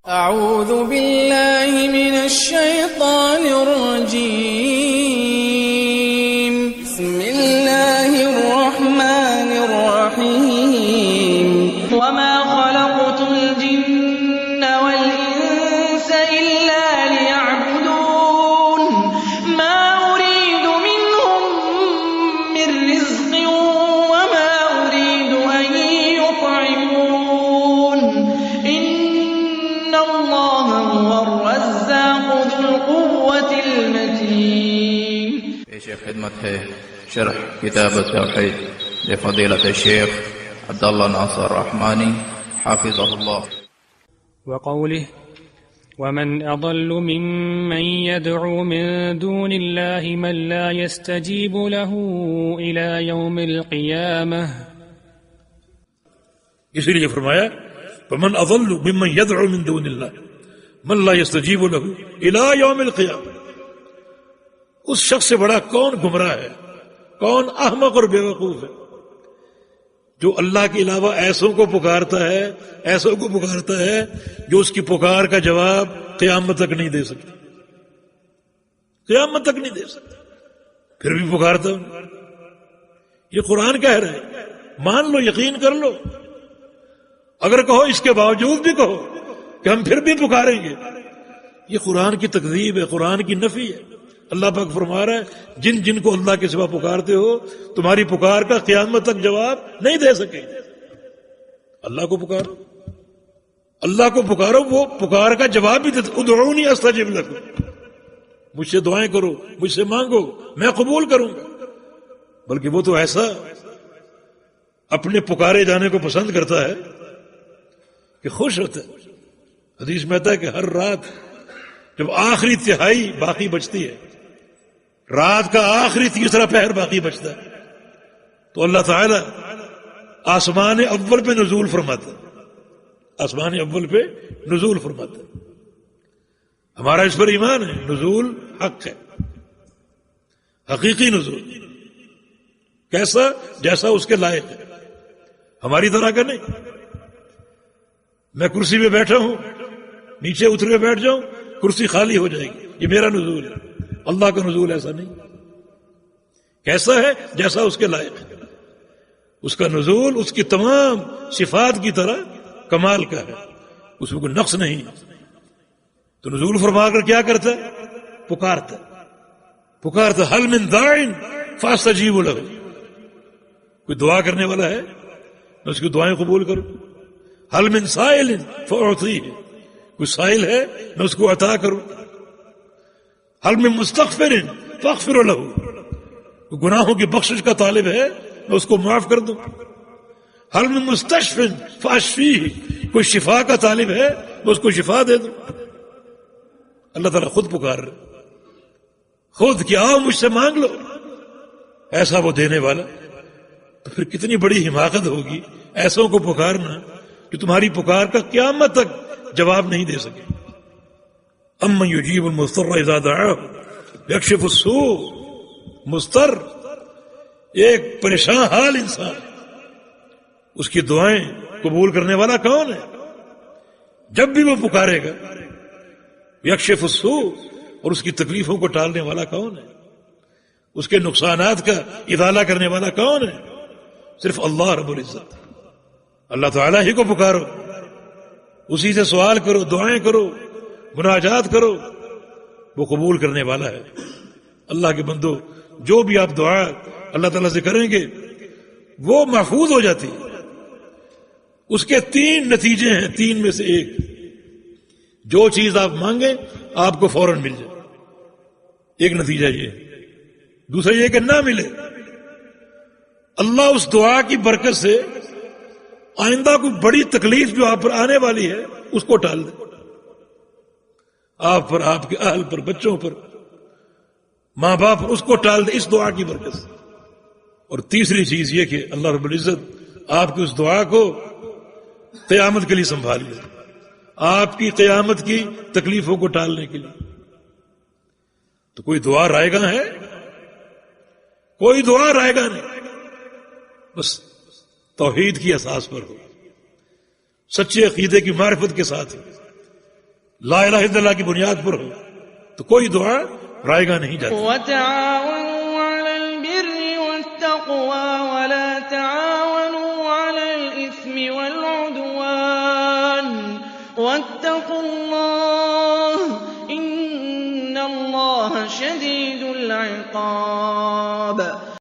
أعوذ بالله من الشيطان الرجيم. بسم الله الرحمن الرحيم. وما خلقت الجن والإنس إلا ليعبدون ما أريد منهم من رزق وما أريد أن يطعمون إن الله هو الرزاق ذو القوة المتين. پیش خدمت ہے شرح کتاب التوحید لفضیلۃ الشیخ عبداللہ ناصر رحمانی حافظہ اللہ. وقوله ومن أضل ممن يدعو من دون الله من لا يستجيب له إلى يوم القيامة. اسی لیے فرمایا فمن اضل ممن يدعو من دون الله من لا يستجيب له الى يوم القيامة. اس شخص سے بڑا کون گمراہ ہے، کون احمق اور بیوقوف ہے جو اللہ کے علاوہ ایسوں کو پکارتا ہے جو اس کی پکار کا جواب قیامت تک نہیں دے سکتے، پھر بھی پکارتا ہوں. یہ قرآن کہہ رہا ہے، مان لو، یقین کر لو. اگر کہو اس کے باوجود بھی کہو کہ ہم پھر بھی پکاریں گے، یہ قرآن کی تکذیب ہے، قرآن کی نفی ہے. اللہ پاک فرما رہا ہے جن جن کو اللہ کے سوا پکارتے ہو تمہاری پکار کا قیامت تک جواب نہیں دے سکے. اللہ کو پکارو، وہ پکار کا جواب بھی دیتے. ادعونی استجب لکم، مجھ سے دعائیں کرو، مجھ سے مانگو، میں قبول کروں گا. بلکہ وہ تو ایسا اپنے پکارے جانے کو پسند کرتا ہے کہ خوش ہوتا ہے. حدیث میں آتا ہے کہ ہر رات جب آخری تہائی باقی بچتی ہے، رات کا آخری تیسرا پہر باقی بچتا ہے، تو اللہ تعالی آسمان اول پہ نزول فرماتا ہے. ہمارا اس پر ایمان ہے، نزول حق ہے، حقیقی نزول. کیسا؟ جیسا اس کے لائق ہے، ہماری طرح کا نہیں. میں کرسی پہ بیٹھا ہوں، نیچے اتر کے بیٹھ جاؤں، کرسی خالی ہو جائے گی، یہ میرا نزول ہے. اللہ کا نزول ایسا نہیں. کیسا ہے؟ جیسا اس کے لائق ہے. اس کا نزول اس کی تمام صفات کی طرح کمال کا ہے، اس میں کوئی نقص نہیں. تو نزول فرما کر کیا کرتا ہے؟ پکارتا. حل من داعٍ فاستجیب لہ. کوئی دعا کرنے والا ہے، میں اس کی دعائیں قبول کروں. حل من سائل فاعطیہ. کوئی سائل ہے، میں اس کو عطا کروں. حل من مستغفر فاغفر لہ. کوئی گناہوں کی بخشش کا طالب ہے، میں اس کو معاف کر دوں. حل من مستشف فاشفیہ. کوئی شفا کا طالب ہے، میں اس کو شفا دے دوں. اللہ تعالیٰ خود پکار رہے، خود کہ آؤ مجھ سے مانگ لو. ایسا وہ دینے والا. تو پھر کتنی بڑی حماقت ہوگی ایسوں کو پکارنا جو تمہاری پکار کا قیامت تک جواب نہیں دے سکے. امن یجیب المضطر اذا دعاہ یکشف السوء. مضطر ایک پریشان حال انسان، اس کی دعائیں قبول کرنے والا کون ہے؟ جب بھی وہ پکارے گا. یکشف السوء، اور اس کی تکلیفوں کو ٹالنے والا کون ہے؟ اس کے نقصانات کا ازالہ کرنے والا کون ہے؟ صرف اللہ رب العزت. اللہ تعالیٰ ہی کو پکارو، اسی سے سوال کرو، دعائیں کرو، مناجات کرو، وہ قبول کرنے والا ہے. اللہ کے بندو، جو بھی آپ دعا اللہ تعالیٰ سے کریں گے وہ محفوظ ہو جاتی ہے. اس کے 3 نتیجے ہیں، 3 میں سے ایک. جو چیز آپ مانگیں آپ کو فوراً مل جائے، ایک نتیجہ یہ. دوسرا یہ کہ نہ ملے، اللہ اس دعا کی برکت سے آئندہ کوئی بڑی تکلیف جو آپ پر آنے والی ہے اس کو ٹال دے. آپ پر، آپ کے اہل پر، بچوں پر، ماں باپ پر، اس کو ٹال دے اس دعا کی برکت سے. اور تیسری چیز یہ کہ اللہ رب العزت آپ کی اس دعا کو قیامت کے لیے سنبھال لے، آپ کی قیامت کی تکلیفوں کو ٹالنے کے لیے. تو کوئی دعا رائے گاں ہے؟ کوئی دعا رائے گاں نہیں. بس توحید کی اساس پر ہو، سچے عقیدے کی معرفت کے ساتھ ہو، لا الہ الا اللہ کی بنیاد پر ہو تو کوئی دعا رائے گاہ نہیں جاتی. وتعاونوا على البر والتقوى ولا تعاونوا على الإثم والعدوان واتقوا الله إن الله شديد العقاب.